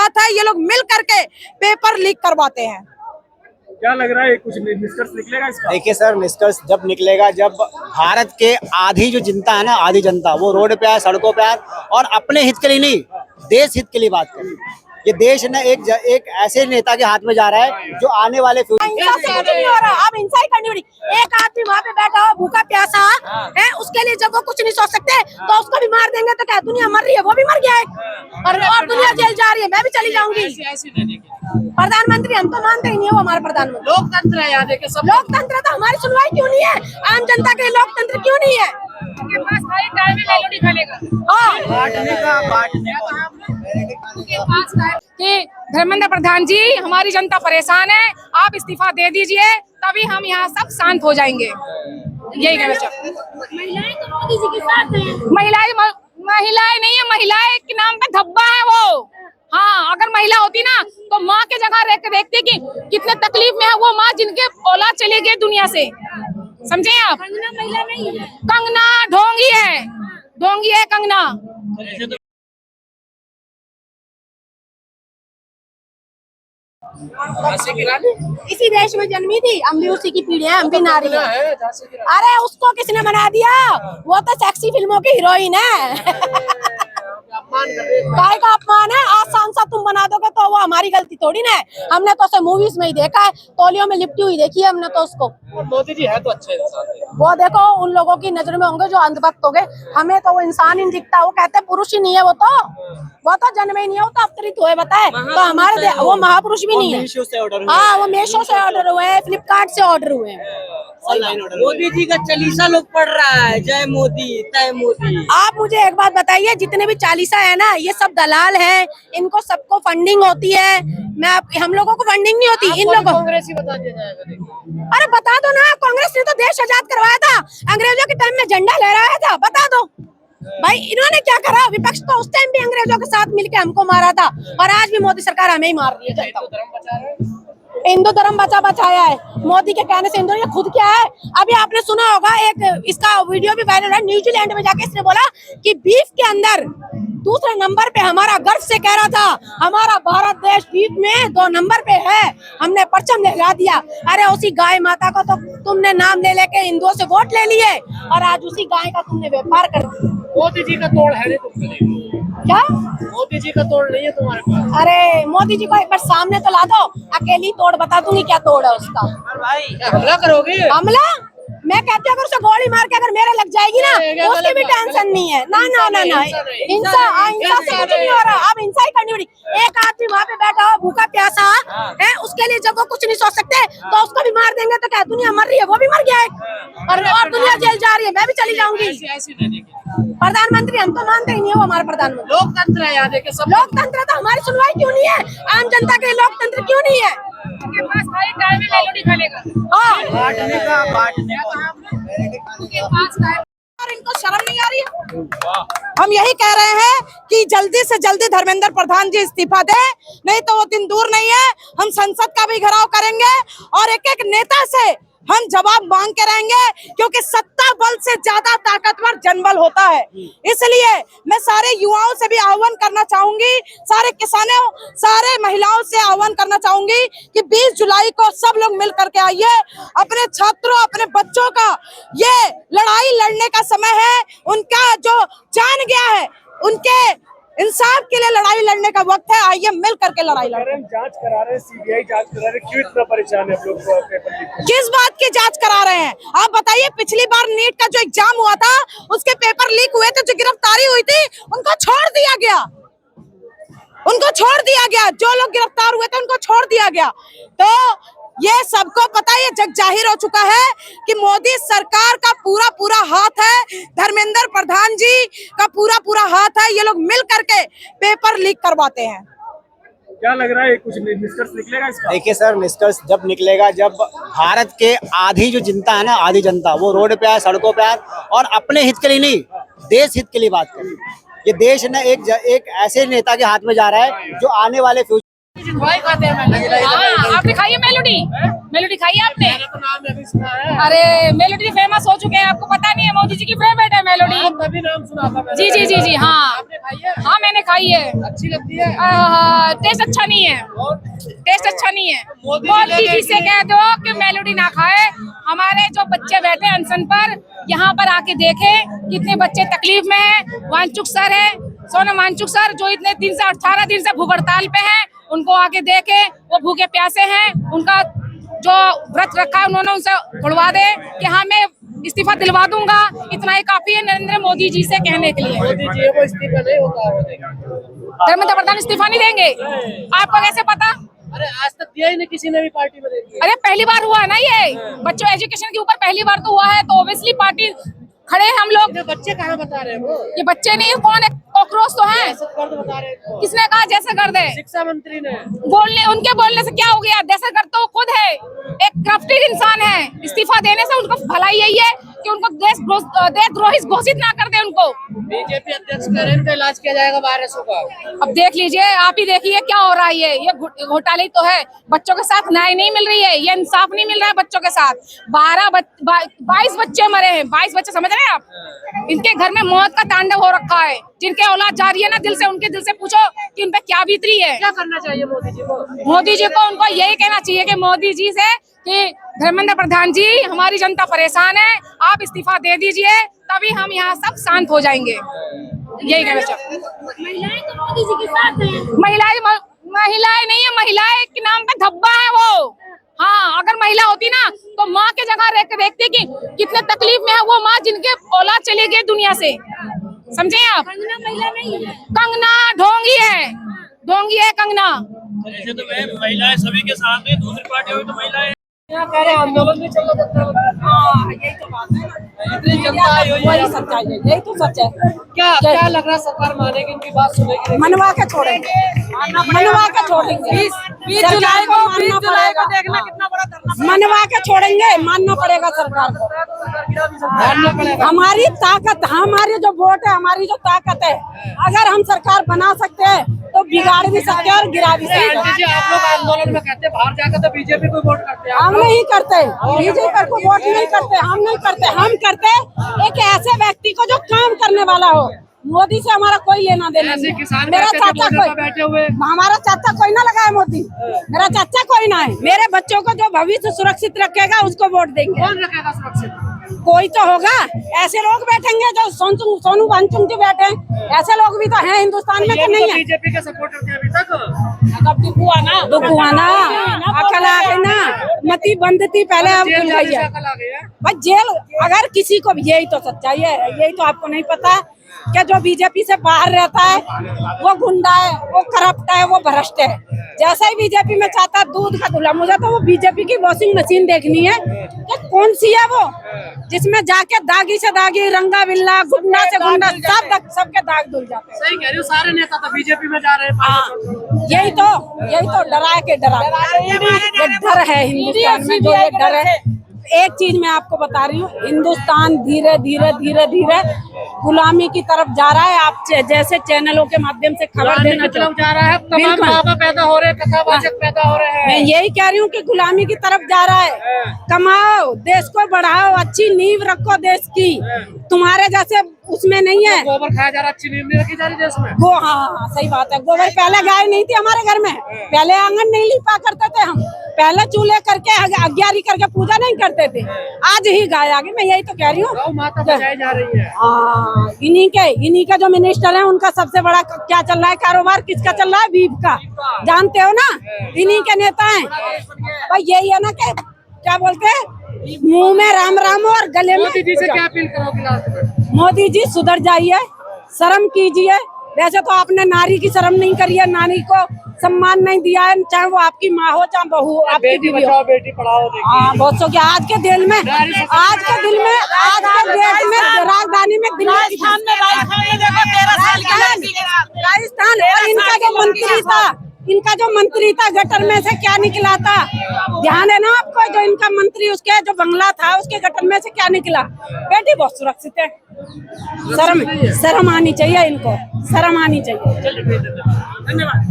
हाथ है, ये लोग मिल करके पेपर लीक करवाते हैं। क्या लग रहा है, कुछ निष्कर्ष निकलेगा इसका? देखिए सर, निष्कर्ष जब निकलेगा, जब भारत के आधी जो जनता है ना, आधी जनता वो रोड पे आए, सड़कों पे आए और अपने हित के लिए नहीं, देश हित के लिए बात करें। ये देश ना एक ऐसे नेता के हाथ में जा रहा है जो आने वाले हिंसा से कुछ नहीं हो रहा, अब हिंसा ही करनी पड़ी। एक आदमी वहाँ पे बैठा हो भूखा प्यासा है, उसके लिए जब वो कुछ नहीं सोच सकते तो उसको भी मार देंगे तो क्या दुनिया मर रही है, वो भी मर गया है और दुनिया जेल जा रही है, मैं भी चली जाऊंगी। प्रधानमंत्री हम तो मानते ही नहीं है वो हमारा प्रधानमंत्री। लोकतंत्र है, याद है कि सब लोकतंत्र तो हमारी सुनवाई क्यों नहीं है, आम जनता के लिए लोकतंत्र क्यों नहीं है? उनके पास खाली टाइम है, मेलोडी खेलेगा कि धर्मेंद्र प्रधान जी, हमारी जनता परेशान है, आप इस्तीफा दे दीजिए, तभी हम यहाँ सब शांत हो जाएंगे। यही कहना चाहते। महिलाएं तो मोदी जी के साथ हैं। महिलाएं नहीं है, महिलाएं के नाम पे धब्बा है वो। हाँ, अगर महिला होती ना तो माँ के जगह रह के देखती कि कितने तकलीफ में है वो माँ जिनके औलाद चली गई दुनिया से। समझे आप? कंगना महिला नहीं है, कंगना ढोंगी है, ढोंगी है कंगना। इसी देश में जन्मी थी, हम भी उसी की पीढ़ी है, हम भी नारी हैं। अरे उसको किसने बना दिया, वो तो सेक्सी फिल्मों की हीरोइन है। काय का अपमान है, आज सांसद तुम बना दोगे तो वो हमारी गलती थोड़ी ना है, हमने तो उसे मूवीज में ही देखा है, तौलियों में लिपटी हुई देखी है हमने तो उसको। मोदी जी है तो अच्छे इंसान है। वो देखो उन लोगों की नजर में होंगे जो अंधभक्त हो गए, हमें तो वो इंसान ही नहीं दिखता, वो कहते पुरुष ही नहीं है, वो तो जन्म ही नहीं है, वो तो अवतरित हुए बताए, तो हमारे वो महापुरुष भी नहीं है। हाँ, वो मीशो से ऑर्डर हुए हैं, फ्लिपकार्ट से ऑर्डर हुए हैं। मोदी जी का चालीसा लोग पढ़ रहा है, जय मोदी तय मोदी। आप मुझे एक बात बताइए, जितने भी चालीसा है ना, ये सब दलाल हैं, इनको सबको फंडिंग होती है। हम लोगों को फंडिंग नहीं होती, इन लोगों कांग्रेस ही बता दिया जाएगा। अरे बता दो ना, कांग्रेस ने तो देश आजाद करवाया था, अंग्रेजों के टाइम में झंडा लहराया था, बता दो भाई इन्होंने क्या करा। विपक्ष तो उस टाइम भी अंग्रेजों के साथ मिलके हमको मारा था, और आज भी मोदी सरकार हमें ही मार रही है। हिंदू धर्म बचाया है मोदी के कहने से। हिंदू ये खुद क्या है, अभी आपने सुना होगा एक इसका वीडियो भी वायरल है, न्यूजीलैंड में जाके इसने बोला कि बीफ के अंदर दूसरे नंबर पे, हमारा गर्व से कह रहा था हमारा भारत देश बीफ में 2 नंबर पे है, हमने परचम लहरा दिया। अरे उसी गाय माता को तो तुमने नाम ले लेके हिंदुओं से वोट ले लिए, और आज उसी गाय का तुमने व्यापार कर दिया। मोदी जी का तोड़ है नहीं तुमको? क्या मोदी जी का तोड़ नहीं है तुम्हारे पास? अरे मोदी जी को एक बार सामने तो ला दो, अकेली तोड़ बता दूंगी क्या तोड़ है उसका। हमला करोगे? हमला मैं कहती हूँ अगर उसे गोली मार के अगर मेरे लग जाएगी ना, उसकी भी टेंशन नहीं है। ना ना ना ना, हिंसा से कुछ नहीं हो रहा, अब हिंसा ही करनी पड़ी। एक आदमी वहाँ पे बैठा हो भूखा प्यासा है, उसके लिए जब वो कुछ नहीं सोच सकते तो उसको भी मार देंगे तो क्या दुनिया मर रही है, वो भी मर गया है और दुनिया जेल जा रही है, मैं भी चली जाऊंगी। प्रधानमंत्री हम तो मानते ही नहीं है वो हमारा प्रधानमंत्री। लोकतंत्र है, याद है कि सब लोकतंत्र तो हमारी सुनवाई क्यों नहीं है, आम जनता के लिए लोकतंत्र क्यों नहीं है? उनके पास खाली टाइम है, मेलोडी खेलेगा। और इनको शर्म नहीं आ रही है? हम यही कह रहे हैं कि जल्दी से जल्दी धर्मेंद्र प्रधान जी इस्तीफा दे, नहीं तो वो दिन दूर नहीं है, हम संसद का भी घेराव करेंगे और एक एक नेता से हम जवाब मांग के रहेंगे, क्योंकि सत्ता बल से ज्यादा ताकतवर जनबल होता है। इसलिए मैं सारे युवाओं से भी आह्वान करना चाहूंगी, सारे किसानों, सारे महिलाओं से आह्वान करना चाहूंगी कि 20 जुलाई को सब लोग मिल करके आइए, अपने छात्रों, अपने बच्चों का ये लड़ाई लड़ने का समय है, उनका जो जान गया है, उनके इंसाफ के लिए लड़ाई लड़ने का वक्त है। आइए मिल करके लड़ाई लड़ें। जांच करा रहे हैं, सीबीआई जांच करा रहे हैं, क्यों इतना परेशान है आप लोग? किस बात की जांच करा रहे हैं आप बताइए? पिछली बार नीट का जो एग्जाम हुआ था, उसके पेपर लीक हुए थे, जो गिरफ्तारी हुई थी उनको छोड़ दिया गया, जो लोग गिरफ्तार हुए थे उनको छोड़ दिया गया। तो ये सबको पता है, ये जग जाहिर हो चुका है कि मोदी सरकार का पूरा हाथ है, धर्मेंद्र प्रधान जी का पूरा हाथ है, ये लोग मिल करके पेपर लीक करवाते हैं। क्या लग रहा है, कुछ निष्कर्ष निकलेगा इसका? देखिए सर, निष्कर्ष जब निकलेगा, जब भारत के आधी जो जनता है ना, आधी जनता वो रोड पे आए, सड़कों पे आए और अपने हित के लिए नहीं, देश हित के लिए बात करें। ये देश ना एक ऐसे नेता के हाथ में जा रहा है जो आने वाले फ्यूचर हाँ, आपने खाई है मेलोडी? मेलोडी खाई है आपने? तो नाम अभी सुना है, अरे मेलोडी फेमस हो चुके हैं, आपको पता नहीं है? मोदी जी की फेवरेट है मेलोडी। तभी नाम सुना था मैंने। जी जी जी जी, हाँ आपने खाई है? हाँ मैंने खाई है। अच्छी लगती है? टेस्ट अच्छा नहीं है, टेस्ट अच्छा नहीं है। मोदी मोदी जी से कह दो कि मेलोडी ना खाए। हमारे जो बच्चे बैठे हैं अनशन पर, यहाँ पर आके देखे कितने बच्चे तकलीफ में हैं। वांचुक सर है, सोनम वांचुक सर, जो इतने दिन से 18 दिन से भूख हड़ताल पे हैं, उनको आके देखे, वो भूखे प्यासे हैं। उनका जो व्रत रखा है उन्होंने उनसे उड़वा दे कि हाँ मैं इस्तीफा दिलवा दूंगा। इतना ही काफी है नरेंद्र मोदी जी से कहने के लिए। मोदी जी वो इस्तीफा नहीं होता है। धर्मेंद्र प्रधान इस्तीफा नहीं देंगे? आपको कैसे पता? अरे आज तक दिया ही नहीं किसी ने भी पार्टी में देखी। अरे पहली बार हुआ है ना ये, बच्चों एजुकेशन के ऊपर पहली बार तो हुआ है, तो ऑब्वियसली पार्टी खड़े हैं हम लोग। ये बच्चे कहाँ बता रहे हैं वो? ये बच्चे नहीं, कौन है? कॉकरोच तो है। दहशतगर्द बता रहे हैं। किसने कहा जैसे गर्द है? शिक्षा मंत्री ने। उनके बोलने से क्या हो गया? दहशतगर्द तो वो खुद है, एक करप्टेड इंसान है। इस्तीफा देने से उनको भलाई यही है कि उनको देशद्रोही घोषित ना कर दे उनको। बीजेपी अध्यक्ष कह रहे हैं इनका इलाज किया जाएगा वायरसों का। अब देख लीजिए, आप ही देखिए क्या हो रहा है। ये घोटाले तो है। बच्चों के साथ न्याय नहीं मिल रही है, ये इंसाफ नहीं मिल रहा है बच्चों के साथ। 22 बच्चे मरे हैं, 22 बच्चे, समझ रहे हैं आप? इनके घर में मौत का तांडव हो रखा है। जिनके औलाद जा रही है ना, दिल से उनके दिल से पूछो कि उन पे क्या बीत रही है। क्या करना चाहिए मोदी जी को? मोदी जी को उनको यही कहना चाहिए कि मोदी जी से कि धर्मेंद्र प्रधान जी, हमारी जनता परेशान है, आप इस्तीफा दे दीजिए, तभी हम यहाँ सब शांत हो जाएंगे। यही कहना चाहिए। महिलाएं तो मोदी जी के साथ हैं। महिलाएं नहीं है, महिलाएं के नाम पे धब्बा है वो। हाँ, अगर महिला होती ना तो माँ के जगह देखती कि कितने तकलीफ में है वो माँ जिनके औलाद चली गई दुनिया से। समझे आप? कंगना महिला नहीं है। कंगना ढोंगी है, ढोंगी है कंगना। ऐसे तो महिलाएं सभी के साथ हैं, दूसरी पार्टियों में तो महिलाएं यहाँ कह रहे आंदोलन भी चल रहा है। यही तो बात है, इतनी जनता आई हुई है। वही सच्चाई है, यही तो सच है। क्या लग रहा है सरकार मानेगी, इनकी बात सुनेगी? मनवा के छोड़ेंगे, मनवा के छोड़ेंगे। 20 जुलाई को देखना कितना बड़ा धरना, मनवा के छोड़ेंगे, मानना पड़ेगा सरकार को। मानना पड़ेगा। हमारी ताकत, हमारी जो वोट है, हमारी जो ताकत है, अगर हम सरकार बना सकते हैं तो बिगाड़ भी सकते हैं और गिरा भी सकते हैं। जी, आप लोग आंदोलन में कहते हैं बाहर जाकर तो बीजेपी को वोट करते हैं। हम नहीं करते, बीजेपी को वोट नहीं करते, हम नहीं करते। हम करते एक ऐसे व्यक्ति को जो काम करने वाला हो। मोदी से हमारा कोई लेना देना ऐसे नहीं। किसान मेरा चाचा कोई, बैठे हुए, हमारा चाचा कोई ना लगा है मोदी, मेरा चाचा कोई ना है। मेरे बच्चों को जो भविष्य सुरक्षित रखेगा उसको वोट देंगे। कौन रखेगा सुरक्षित? कोई तो होगा। ऐसे लोग बैठेंगे जो सोनू वांगचुक जी बैठे हैं, ऐसे लोग भी तो हैं हिंदुस्तान में, तो नहीं है? बीजेपी के सपोर्टर थे अभी तक। दुखुआना अकल आ गई ना, मती बंद थी पहले, अब खुल गई है। अकल आ गई है। बस जेल, अगर किसी को, यही तो सच्चाई है, यही तो आपको नहीं पता कि जो बीजेपी से बाहर रहता है वो गुंडा है, वो करप्ट है, वो भ्रष्ट है। जैसे ही बीजेपी में चाहता दूध का धुला, मुझे तो वो बीजेपी की वॉशिंग मशीन देखनी है कि कौन सी है वो, जिसमें जाके दागी से दागी, रंगा बिल्ला, गुंडा से गुंडा, सबके दाग धुल जाते हैं। सही कह रही हूँ, सारे नेता तो बीजेपी में जा रहे हैं। यही तो डरा के डरा, ये डर है हिंदुस्तान में, जो ये डर है। एक चीज मैं आपको बता रही हूँ, हिंदुस्तान धीरे धीरे गुलामी की तरफ जा रहा है। आप जैसे चैनलों के माध्यम से खबर देना जा रहा है, तमाम बाबा पैदा हो रहे हैं, कथावाचक पैदा हो रहे हैं। मैं यही कह रही हूँ कि गुलामी की तरफ जा रहा है। कमाओ, देश को बढ़ाओ, अच्छी नींव रखो देश की। तुम्हारे जैसे उसमें नहीं है। गोबर खाया जा रहा, अच्छी नींव नहीं रखी जा रही देश में। हाँ, सही बात है। गोबर, पहले गाय नहीं थी हमारे घर में, पहले आंगन नहीं लिपा करते थे हम, पहले चूल्हे करके अग्यारी करके पूजा नहीं करते थे। आज ही गाय आ गई, मैं यही तो कह रही हूँ। गौ माता बचाई जा रही है। हाँ, इन्हीं के जो मिनिस्टर हैं, उनका सबसे बड़ा क्या चल रहा है कारोबार, किसका चल रहा है? बीफ का, जानते हो ना? इन्हीं के नेता हैं। भाई यही है ना कि क्या बोलते हैं, मुंह में राम राम और गले में। मोदी जी से क्या अपील करोगे लास्ट में? मोदी जी सुधर जाइए, शर्म कीजिए। वैसे तो आपने नारी की शर्म नहीं करी है, नारी को सम्मान नहीं दिया है, चाहे वो आपकी माँ हो चाहे बहू, आपकी बेटी बीवी हो। बचाओ बेटी पढ़ाओ। हाँ, बहुत सो क्या आज के दिल में, आज के देश में, राजधानी में, राजस्थान में देखो 13 साल की राजस्थान, और इनका जो मंत्री था गटर में से क्या निकला था? ध्यान है ना आपको? जो इनका मंत्री, उसके जो बंगला था उसके गटर में से क्या निकला? बेटी बहुत सुरक्षित है। शर्म आनी चाहिए इनको, शर्म आनी चाहिए। धन्यवाद।